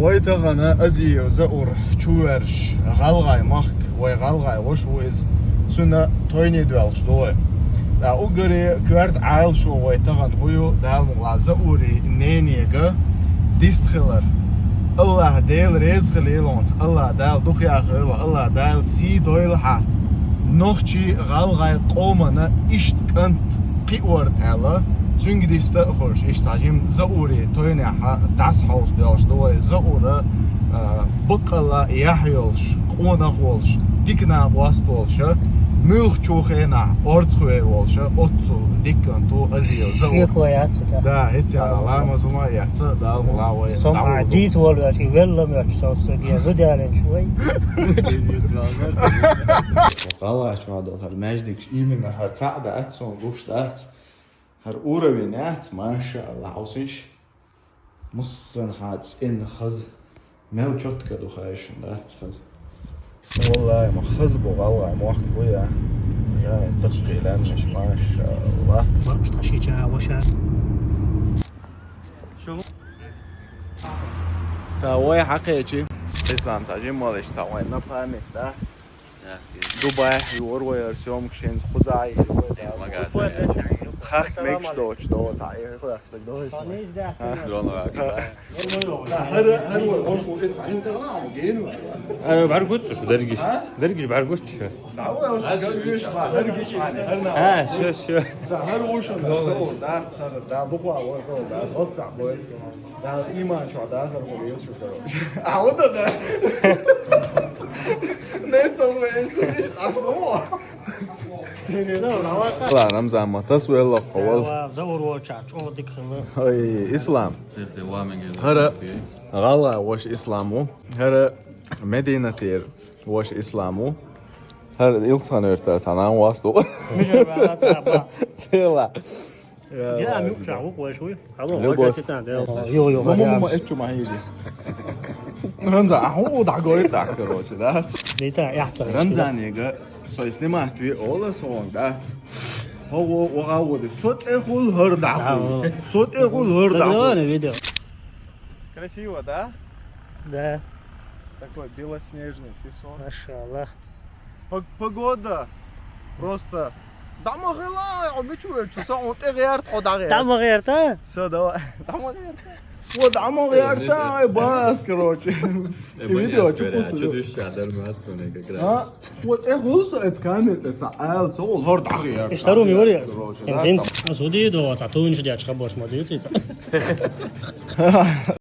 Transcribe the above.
ويتغنى أزي وزأور شوارش غالغاي مخك ويغالغاي وش ويز سنة تويني دوالش دوي دا أوغري كوارت عايل شو ويتغن هيو دا مغلا زأوري نينيغا ديستخلر الله ديل رزق ليلون الله دال دقيا خيلا الله دال سي دويل ها نوخشي غالغاي قومنا إشت كنت قيورت هلا çünkü diste hoş iştacım zauri toyna das haus diyoruz dolayı zaura bıkala yahyolş ona olş dikna vast olş mülk çoğena ortskver olş otsu dikkan to aziyo zaura da hiç alarma zuma yatsa da mulawa som adit oluyor ki vellamıyor sonuçta diye diyelim şuy والله شو هذا المجد إيمن هرتعد أتسون قشطات هر أوروي نات ما شاء الله عوسيش مصن حادث إن خز ما وجدت كدو خايش نات خز والله ما خز والله ما وقت ويا يا تشغيلان مش ما شاء الله ما مش تشيجا وشا شو تاوي حقيقي إسلام تاجي مالش تاوي نفهمت ده دبي يورو يرسيوم كشين خزاي خاخ ميكش دوش دو تعيه خلاص دوش هر وش وش عند الله جينو انا بعرقوت شو درجش بعرقوت شو دعوه وش جيش هرجش شو هر وش ده صار ده بقوا وش ده غص عبوي ده ايمان شو ده اخر هو شو اعوذ ده نتصور ايش عفوا لا نمزع متصل يلا خوال زور وشاش او دكخله هاي اسلام هذا غلا وش اسلامو هذا مدينة تير وش اسلامو هذا يلصان يرتا تنام واسطو لا يا ميوكشا وقوي شوي هذا وجهك تاع يو ما اتشو ما هيجي رمزا هو دعقوي دعكروش ده ليتا يحصل رمزا نيجا سويسني ما توي أول سون ده هو وقاود صوت يقول هردعو صوت يقول هردعو видео красиво да да такой белоснежный песок машаллах погода просто дамагла обычно что он тегерт одагер там غيرته все давай дамагер вот дамагер бас короче видео что ها вот هوس اتكامل تعال صول هرد عغير اشتروا ميوريا انت سودي دو تعطون شدي اشخبوش موديل